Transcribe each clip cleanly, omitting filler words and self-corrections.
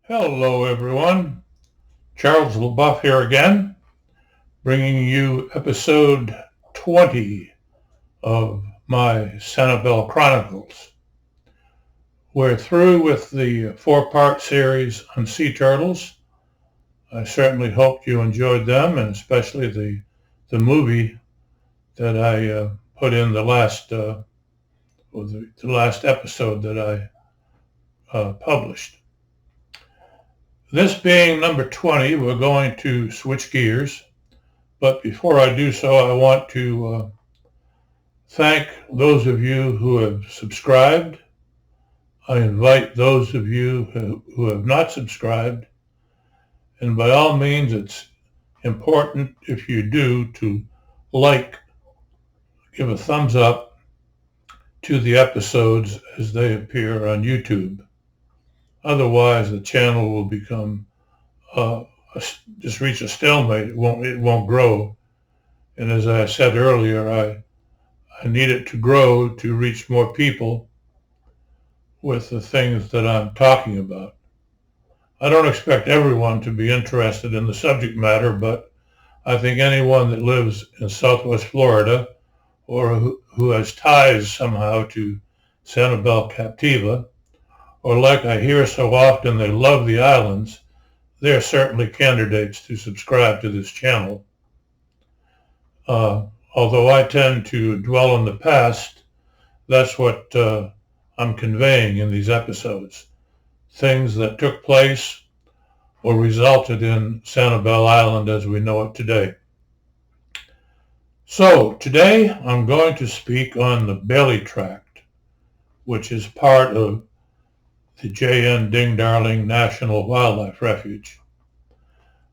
Hello everyone, Charles LeBuff here again, bringing you episode 20 of my Sanibel Chronicles. We're through with the four-part series on sea turtles. I certainly hope you enjoyed them, and especially the movie that I put in the last episode that I published. This being number 20, we're going to switch gears. But before I do so, I want to thank those of you who have subscribed. I invite those of you who have not subscribed. And by all means, it's important if you do to give a thumbs up to the episodes as they appear on YouTube. Otherwise, the channel will become just reach a stalemate. It won't grow. And as I said earlier, I need it to grow to reach more people with the things that I'm talking about. I don't expect everyone to be interested in the subject matter, but I think anyone that lives in Southwest Florida or who has ties somehow to Sanibel Captiva, or like I hear so often, they love the islands, they're certainly candidates to subscribe to this channel. Although I tend to dwell on the past, that's what I'm conveying in these episodes. Things that took place or resulted in Sanibel Island as we know it today. So today I'm going to speak on the Bailey Tract, which is part of the J.N. Ding Darling National Wildlife Refuge.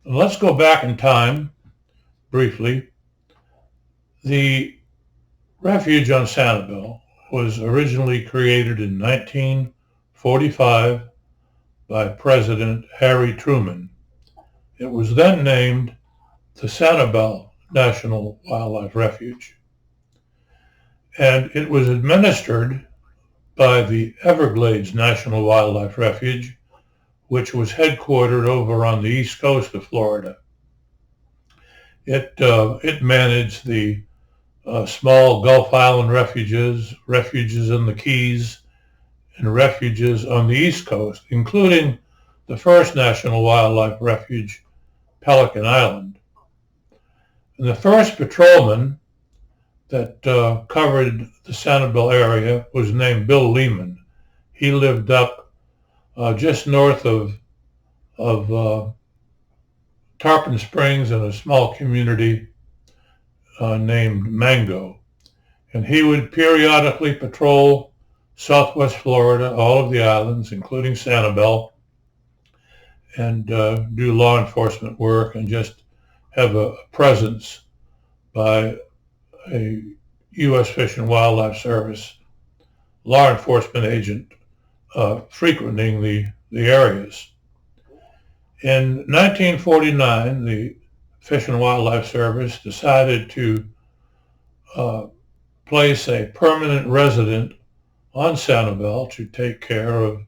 And let's go back in time briefly. The refuge on Sanibel was originally created in 1945 by President Harry Truman. It was then named the Sanibel National Wildlife Refuge. And it was administered by the Everglades National Wildlife Refuge, which was headquartered over on the east coast of Florida. It managed the small Gulf Island refuges in the Keys, and refuges on the East Coast, including the first National Wildlife Refuge, Pelican Island. And the first patrolman that covered the Sanibel area was named Bill Lehman. He lived up just north of Tarpon Springs in a small community named Mango. And he would periodically patrol Southwest Florida, all of the islands, including Sanibel, and do law enforcement work and just have a presence by a U.S. Fish and Wildlife Service law enforcement agent frequenting the areas. In 1949, the Fish and Wildlife Service decided to place a permanent resident on Sanibel to take care of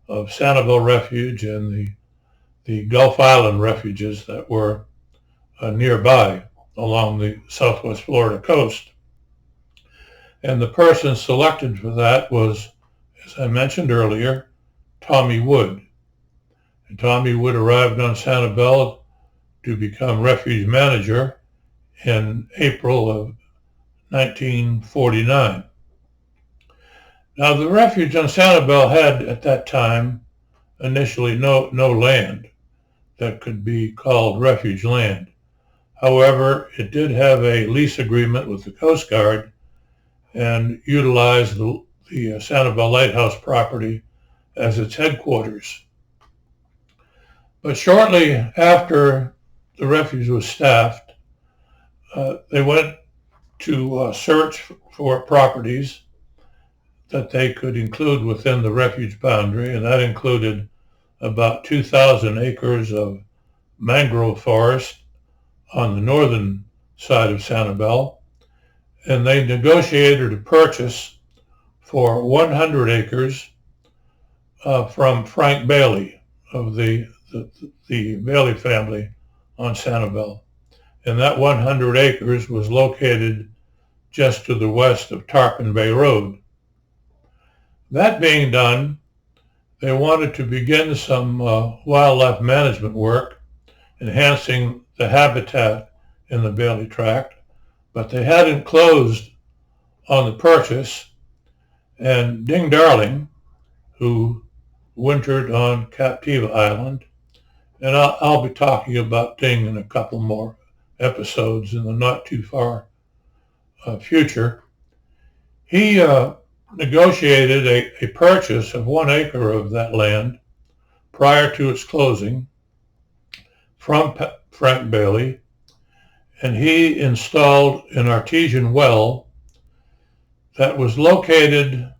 Sanibel Refuge and the Gulf Island refuges that were nearby along the Southwest Florida coast. And the person selected for that was, as I mentioned earlier, Tommy Wood. And Tommy Wood arrived on Sanibel to become refuge manager in April of 1949. Now, the refuge on Sanibel had at that time initially no land that could be called refuge land. However, it did have a lease agreement with the Coast Guard and utilized the Sanibel Lighthouse property as its headquarters. But shortly after the refuge was staffed, they went to search for properties that they could include within the refuge boundary, and that included about 2,000 acres of mangrove forest on the northern side of Sanibel, and they negotiated a purchase for 100 acres from Frank Bailey, of the Bailey family on Sanibel. And that 100 acres was located just to the west of Tarpon Bay Road. That being done, they wanted to begin some wildlife management work, enhancing the habitat in the Bailey Tract, but they hadn't closed on the purchase, and Ding Darling, who wintered on Captiva Island, and I'll be talking about Ding in a couple more episodes in the not too far future. He negotiated a purchase of 1 acre of that land prior to its closing from Frank Bailey, and he installed an artesian well that was located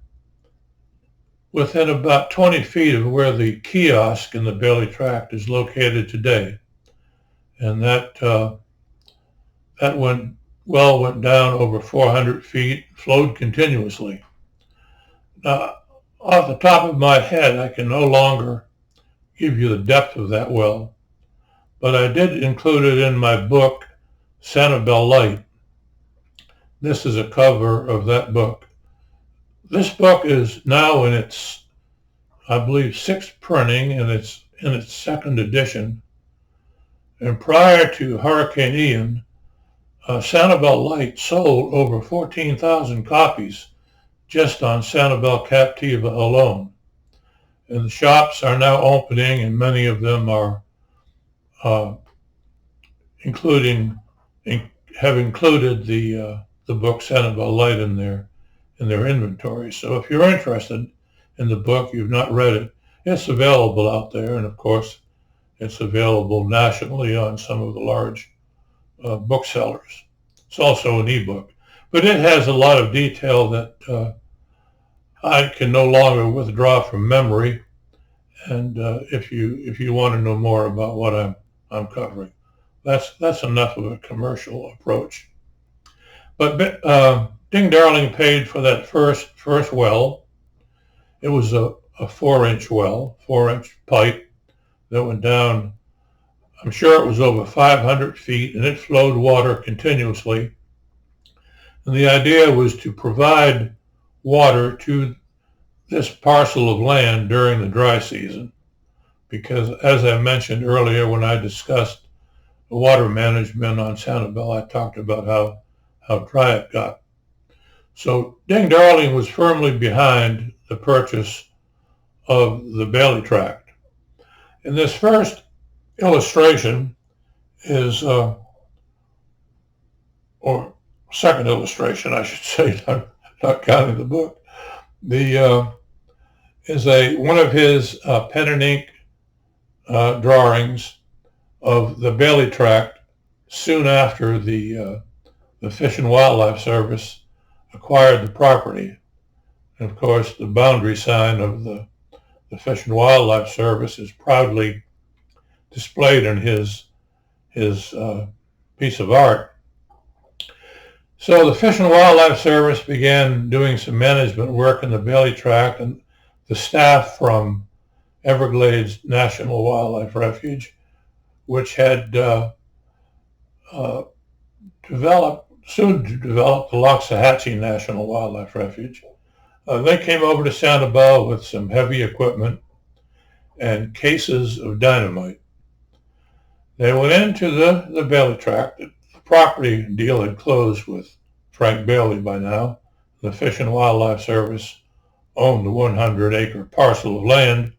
within about 20 feet of where the kiosk in the Bailey Tract is located today. And that well went down over 400 feet, flowed continuously. Now, off the top of my head, I can no longer give you the depth of that well, but I did include it in my book, Sanibel Light. This is a cover of that book. This book is now in its, I believe, 6th printing, and it's in its 2nd edition. And prior to Hurricane Ian, Sanibel Light sold over 14,000 copies just on Sanibel Captiva alone. And the shops are now opening, and many of them are have included the book Sanibel Light in their inventory. So if you're interested in the book, you've not read it, it's available out there, and of course it's available nationally on some of the large booksellers. It's also an ebook, but it has a lot of detail that I can no longer withdraw from memory. And if you want to know more about what I'm covering, that's enough of a commercial approach. But Ding Darling paid for that first well. It was a 4-inch well, 4-inch pipe that went down. I'm sure it was over 500 feet, and it flowed water continuously. And the idea was to provide water to this parcel of land during the dry season, because as I mentioned earlier when I discussed the water management on Sanibel, I talked about how dry it got. So Ding Darling was firmly behind the purchase of the Bailey Tract. And this first illustration is, or second illustration, I should say, not counting the book, is one of his pen and ink drawings of the Bailey Tract soon after the Fish and Wildlife Service acquired the property. And of course, the boundary sign of the Fish and Wildlife Service is proudly displayed in his piece of art. So the Fish and Wildlife Service began doing some management work in the Bailey Tract, and the staff from Everglades National Wildlife Refuge, which had soon to develop the Loxahatchee National Wildlife Refuge. They came over to Sanibel with some heavy equipment and cases of dynamite. They went into the Bailey Tract. The property deal had closed with Frank Bailey by now. The Fish and Wildlife Service owned the 100-acre parcel of land,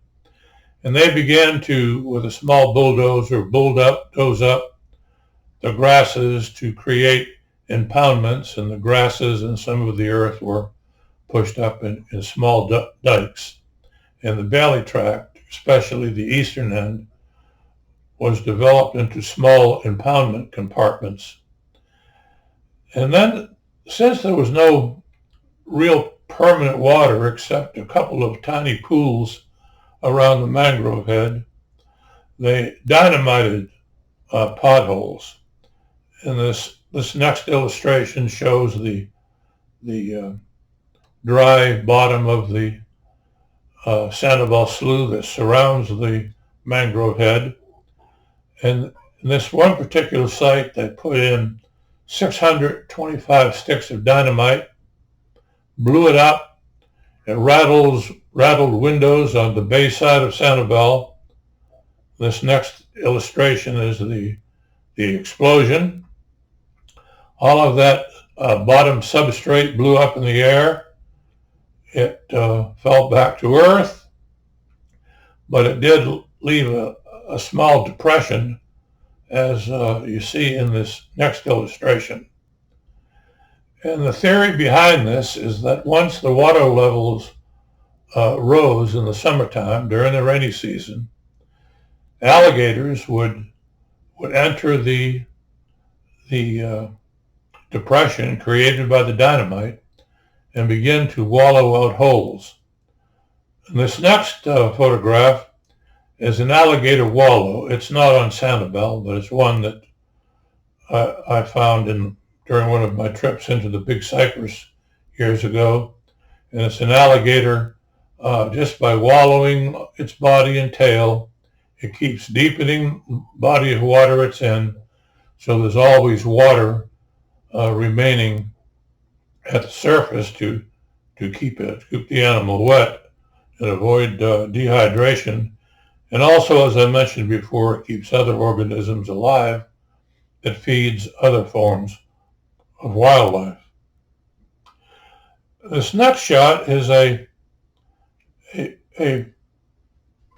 and they began to, with a small bulldozer, doze up the grasses to create impoundments, and the grasses and some of the earth were pushed up in small dikes. And the Bailey Tract, especially the eastern end, was developed into small impoundment compartments. And then, since there was no real permanent water except a couple of tiny pools around the mangrove head, they dynamited potholes. And this next illustration shows the dry bottom of the Sanibel Slough that surrounds the mangrove head. And in this one particular site, they put in 625 sticks of dynamite, blew it up. It rattled windows on the bay side of Sanibel. This next illustration is the explosion. All of that bottom substrate blew up in the air. It fell back to earth, but it did leave a small depression, as you see in this next illustration. And the theory behind this is that once the water levels rose in the summertime during the rainy season, alligators would enter the depression created by the dynamite and begin to wallow out holes. And this next photograph is an alligator wallow. It's not on Sanibel, but it's one that I found during one of my trips into the Big Cypress years ago. And it's an alligator just by wallowing its body and tail. It keeps deepening the body of water it's in, so there's always water remaining at the surface to keep the animal wet and avoid dehydration. And also, as I mentioned before, it keeps other organisms alive. It feeds other forms of wildlife. This next shot is a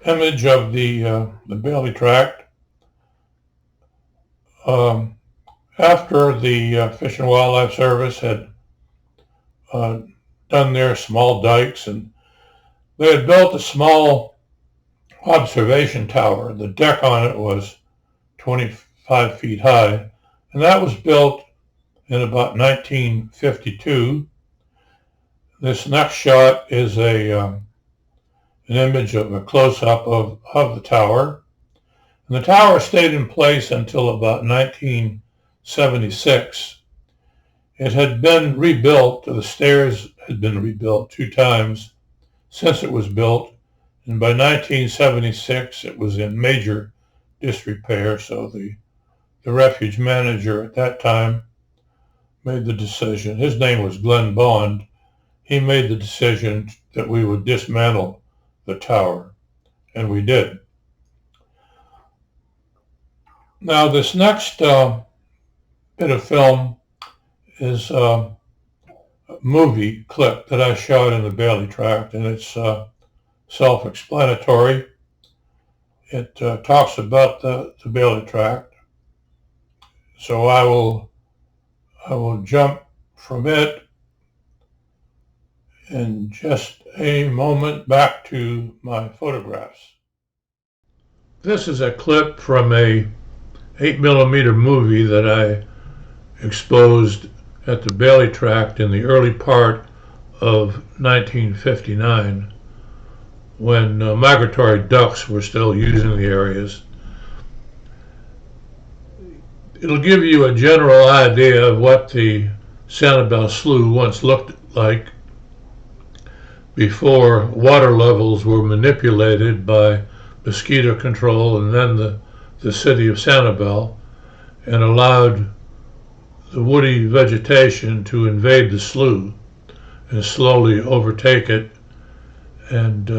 image of the Bailey Tract. After the Fish and Wildlife Service had done their small dikes, and they had built a small observation tower. The deck on it was 25 feet high, and that was built in about 1952. This next shot is an image of a close-up of the tower. And the tower stayed in place until about 1976. It had been rebuilt. The stairs had been rebuilt 2 times since it was built. And by 1976, it was in major disrepair. So the refuge manager at that time made the decision. His name was Glenn Bond. He made the decision that we would dismantle the tower, and we did. Now, this next bit of film is a movie clip that I shot in the Bailey Tract, and it's self-explanatory. It talks about the Bailey Tract. So I will jump from it in just a moment back to my photographs. This is a clip from a 8mm movie that I exposed at the Bailey Tract in the early part of 1959, when migratory ducks were still using the areas. It'll give you a general idea of what the Sanibel Slough once looked like before water levels were manipulated by mosquito control and then the city of Sanibel, and allowed the woody vegetation to invade the slough and slowly overtake it and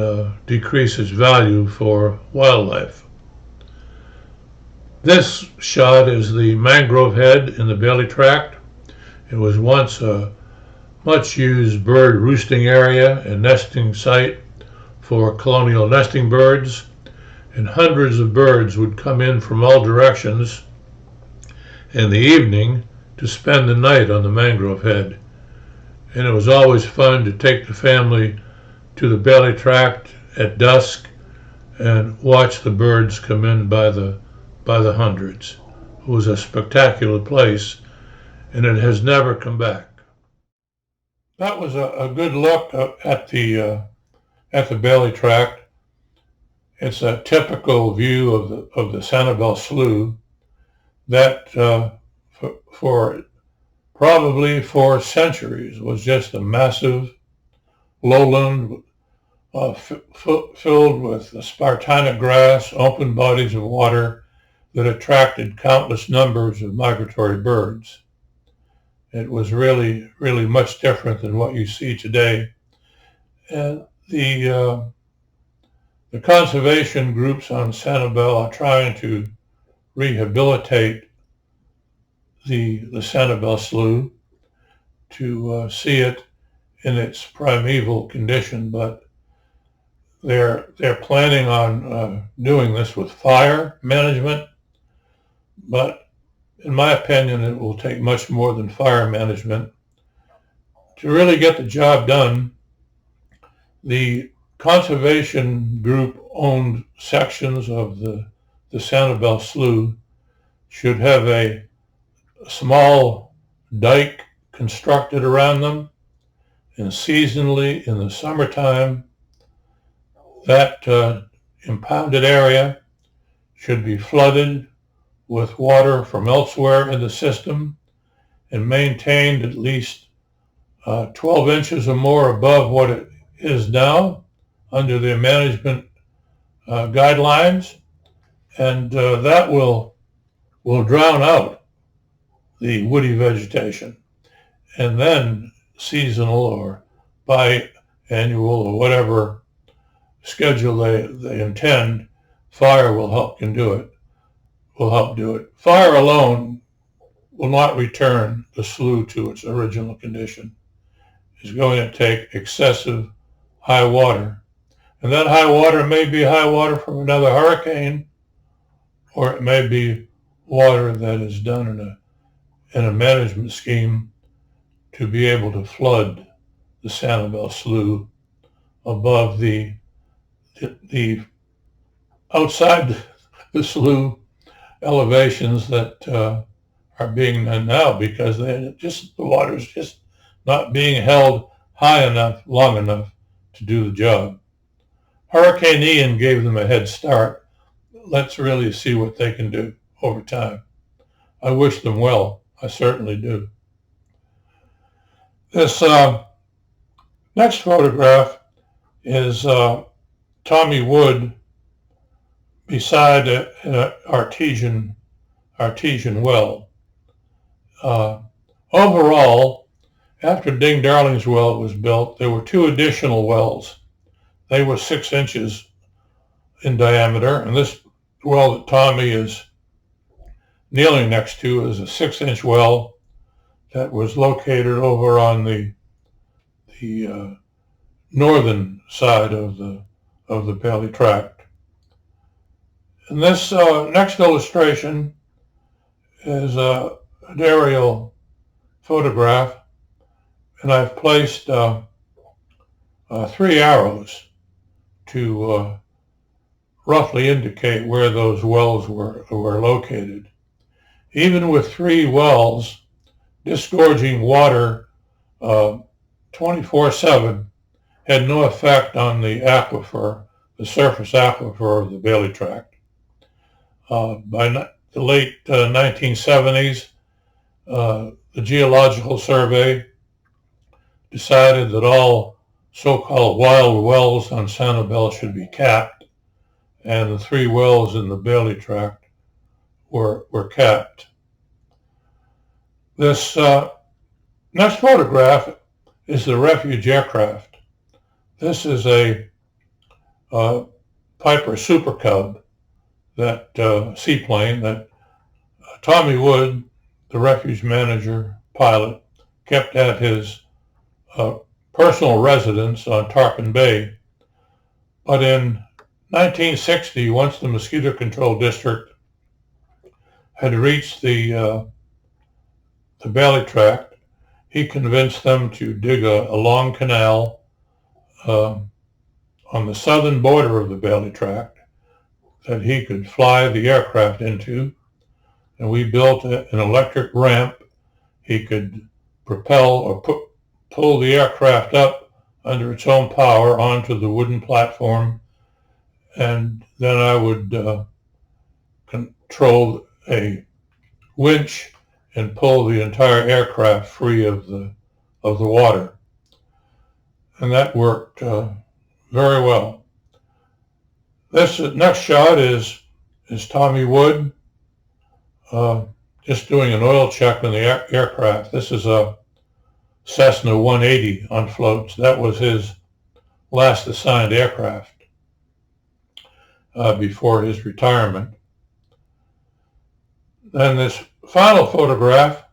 decrease its value for wildlife. This shot is the mangrove head in the Bailey Tract. It was once a much used bird roosting area and nesting site for colonial nesting birds, and hundreds of birds would come in from all directions in the evening to spend the night on the mangrove head. And it was always fun to take the family to the Bailey Tract at dusk and watch the birds come in by the hundreds. It was a spectacular place, and it has never come back. That was a good look at the Bailey Tract. It's a typical view of the Sanibel Slough that probably for centuries was just a massive lowland filled with spartina grass, open bodies of water that attracted countless numbers of migratory birds. It was really, really much different than what you see today. And the conservation groups on Sanibel are trying to rehabilitate the Sanibel Slough to see it in its primeval condition, but they're planning on doing this with fire management. But in my opinion, it will take much more than fire management to really get the job done. The conservation group owned sections of the Sanibel Slough should have a small dike constructed around them, and seasonally in the summertime, that impounded area should be flooded with water from elsewhere in the system and maintained at least 12 inches or more above what it is now under the management guidelines, and that will drown out the woody vegetation. And then seasonal or biannual or whatever schedule they intend, fire will help do it. Fire alone will not return the slough to its original condition. It's going to take excessive high water. And that high water may be high water from another hurricane, or it may be water that is done in a management scheme to be able to flood the Sanibel Slough above the outside the slough elevations that are being done now, because the water is just not being held high enough, long enough to do the job. Hurricane Ian gave them a head start. Let's really see what they can do over time. I wish them well. I certainly do. This next photograph is Tommy Wood beside an artesian well. Overall, after Ding Darling's well was built, there were two additional wells. They were 6 inches in diameter, and this well that Tommy is kneeling next to is a 6-inch well that was located over on the northern side of the Bailey Tract. And this next illustration is an aerial photograph, and I've placed 3 arrows to roughly indicate where those wells were located. Even with 3 wells disgorging water 24/7 had no effect on the aquifer, the surface aquifer of the Bailey Tract. By the late 1970s, the Geological Survey decided that all so-called wild wells on Sanibel should be capped, and the 3 wells in the Bailey Tract were capped. This next photograph is the refuge aircraft. This is a Piper Super Cub, that seaplane that Tommy Wood, the refuge manager pilot, kept at his personal residence on Tarpon Bay. But in 1960, once the mosquito control district had reached the Bailey Tract, he convinced them to dig a long canal on the southern border of the Bailey Tract that he could fly the aircraft into, and we built an electric ramp. He could propel or pull the aircraft up under its own power onto the wooden platform, and then I would control a winch and pull the entire aircraft free of the water. And that worked very well. This next shot is Tommy Wood just doing an oil check on the aircraft. This is a Cessna 180 on floats. That was his last assigned aircraft before his retirement. Then this final photograph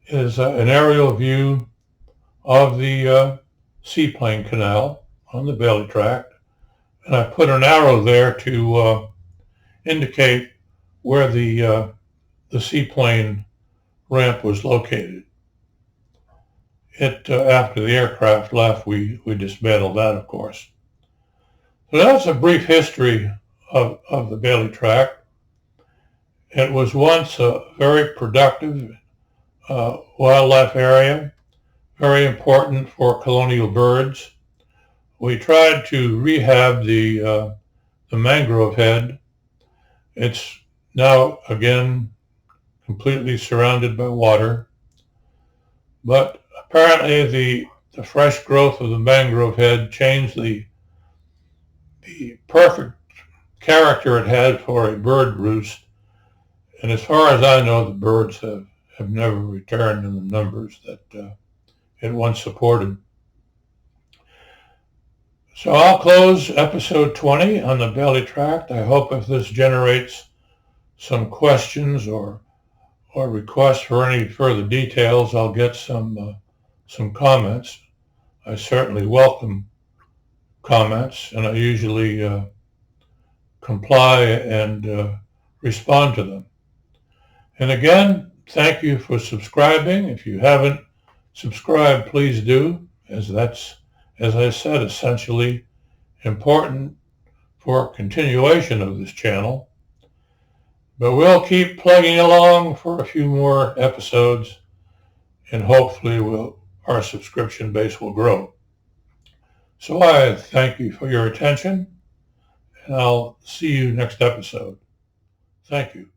is an aerial view of the seaplane canal on the Bailey Tract, and I put an arrow there to indicate where the seaplane ramp was located. After the aircraft left, we dismantled that, of course. So that's a brief history of the Bailey Tract. It was once a very productive wildlife area, very important for colonial birds. We tried to rehab the mangrove head. It's now again completely surrounded by water, but apparently the fresh growth of the mangrove head changed the perfect character it had for a bird roost. And as far as I know, the birds have never returned in the numbers that it once supported. So I'll close episode 20 on the Bailey Tract. I hope if this generates some questions or requests for any further details, I'll get some comments. I certainly welcome comments, and I usually comply and respond to them. And again, thank you for subscribing. If you haven't subscribed, please do, as that's, as I said, essentially important for continuation of this channel. But we'll keep plugging along for a few more episodes, and hopefully our subscription base will grow. So I thank you for your attention, and I'll see you next episode. Thank you.